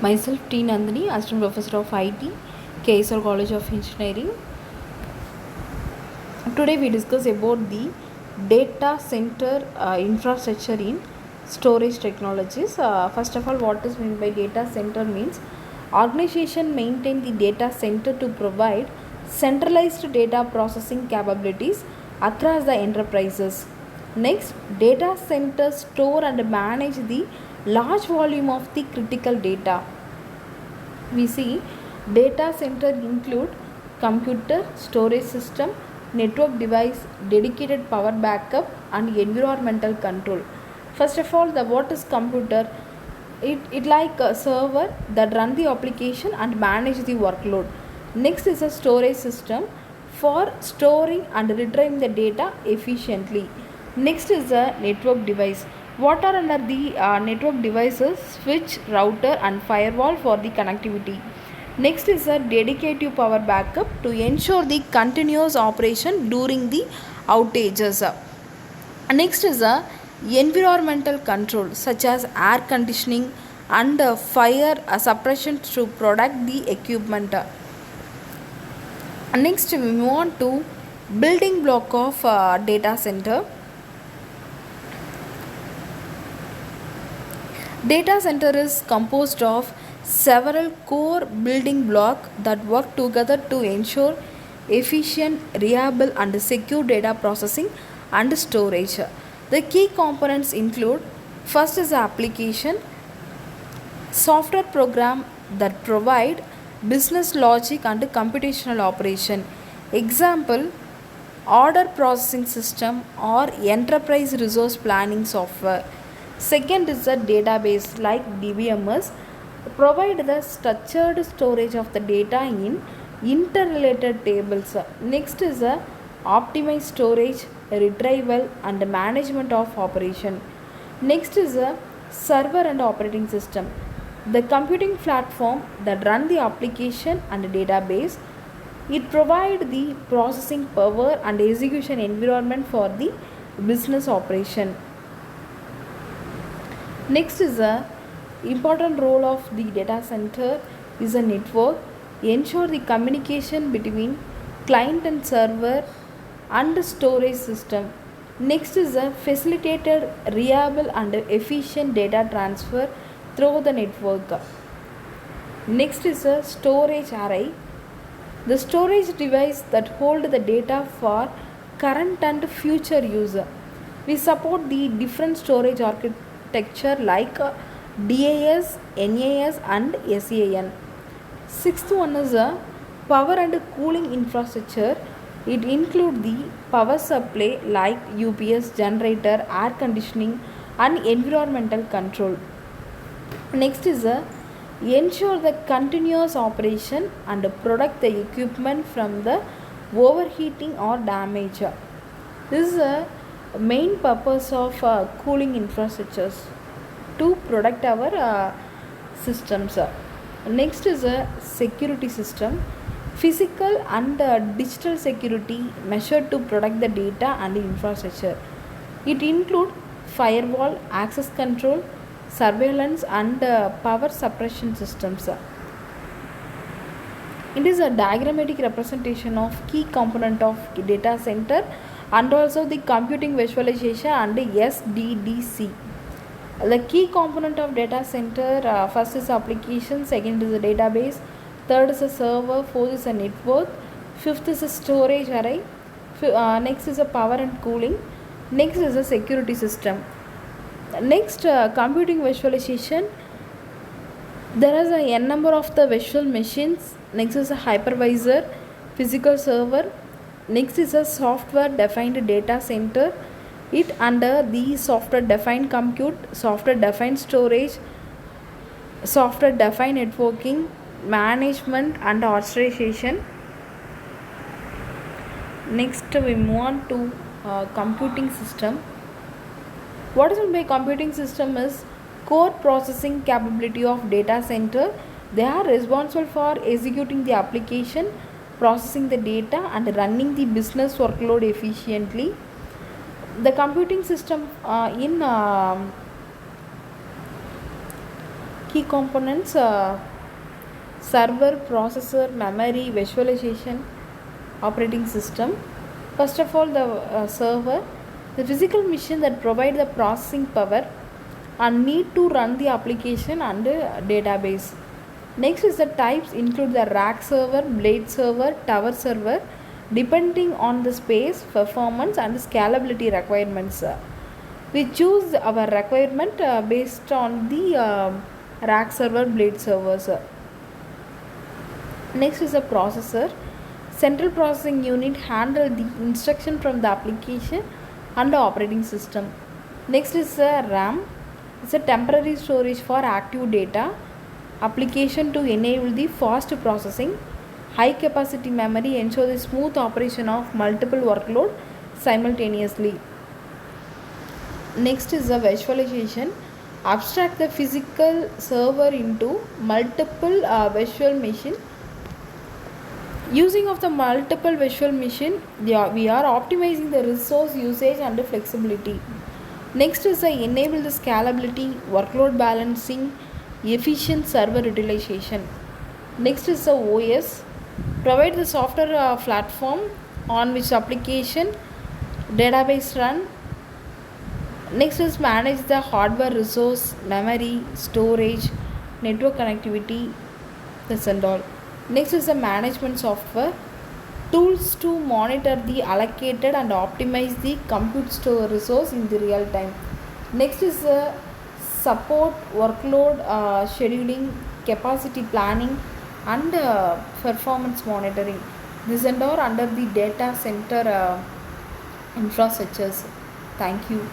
Myself T. Nandini, Assistant Professor of IT, KSR College of Engineering. Today we discuss about the data center infrastructure in storage technologies. First of all, what is meant by data center means organization maintain the data center to provide centralized data processing capabilities across the enterprises. Next, data centers store and manage the large volume of the critical data. We see data center include computer, storage system, network device, dedicated power backup and environmental control. First of all, the what is computer? It like a server that run the application and manage the workload. Next is a storage system for storing and retrieving the data efficiently. Next is a network device. What are under the network devices? Switch, router and firewall for the connectivity. Next is a dedicated power backup to ensure the continuous operation during the outages. Next is a environmental control such as air conditioning and fire suppression to protect the equipment. Next we move on to building block of data center. Data center is composed of several core building blocks that work together to ensure efficient, reliable and secure data processing and storage. The key components include first is the application, software program that provide business logic and computational operation. Example, order processing system or enterprise resource planning software. Second is a database like DBMS provide the structured storage of the data in interrelated tables. Next is a optimized storage, retrieval and management of operation. Next is a server and operating system, the computing platform that run the application and database. It provide the processing power and execution environment for the business operation. Next is a important role of the data center is a network, ensure the communication between client and server and storage system. Next is a facilitated reliable and efficient data transfer through the network. Next is a storage array, the storage device that hold the data for current and future use. We support the different storage architecture like DAS, NAS and SAN. Sixth one is a power and cooling infrastructure. It includes the power supply like UPS, generator, air conditioning and environmental control. Next is a ensure the continuous operation and protect the equipment from the overheating or damage. This is a main purpose of cooling infrastructures to protect our systems. Next is a security system, physical and digital security measured to protect the data and infrastructure. It includes firewall, access control, surveillance and power suppression systems. It is a diagrammatic representation of key component of data center and also the computing visualization and SDDC. The key component of data center, first is application, second is a database, third is a server, fourth is a network, fifth is a storage array, next is a power and cooling, next is a security system. Next, computing visualization, there is a n number of the virtual machines. Next is a hypervisor, physical server. Next is a software defined data center. It under the software defined compute, software defined storage, software defined networking, management and orchestration. Next we move on to computing system. What is meant by computing system is core processing capability of data center. They are responsible for executing the application, processing the data and running the business workload efficiently. The computing system in Key components: server, processor, memory, visualization, operating system. First of all, the server, the physical machine that provide the processing power and need to run the application and database. Next is the types include the rack server, blade server, tower server, depending on the space, performance and scalability requirements. We choose our requirement based on the rack server, blade servers. Next is a processor. Central processing unit handle the instruction from the application and the operating system. Next is a RAM. It's a temporary storage for active data. Application to enable the fast processing. High capacity memory ensure the smooth operation of multiple workload simultaneously. Next is a visualization. Abstract the physical server into multiple virtual machine. Using of the multiple virtual machine, we are optimizing the resource usage and the flexibility. Next is the enable the scalability, workload balancing, efficient server utilization. Next is the OS. Provide the software platform on which application database run. Next is manage the hardware resource, memory, storage, network connectivity, this and all. Next is the management software. Tools to monitor the allocated and optimize the compute store resource in the real time. Next is the support workload scheduling, capacity planning and performance monitoring. This and all under the data center infrastructures. Thank you.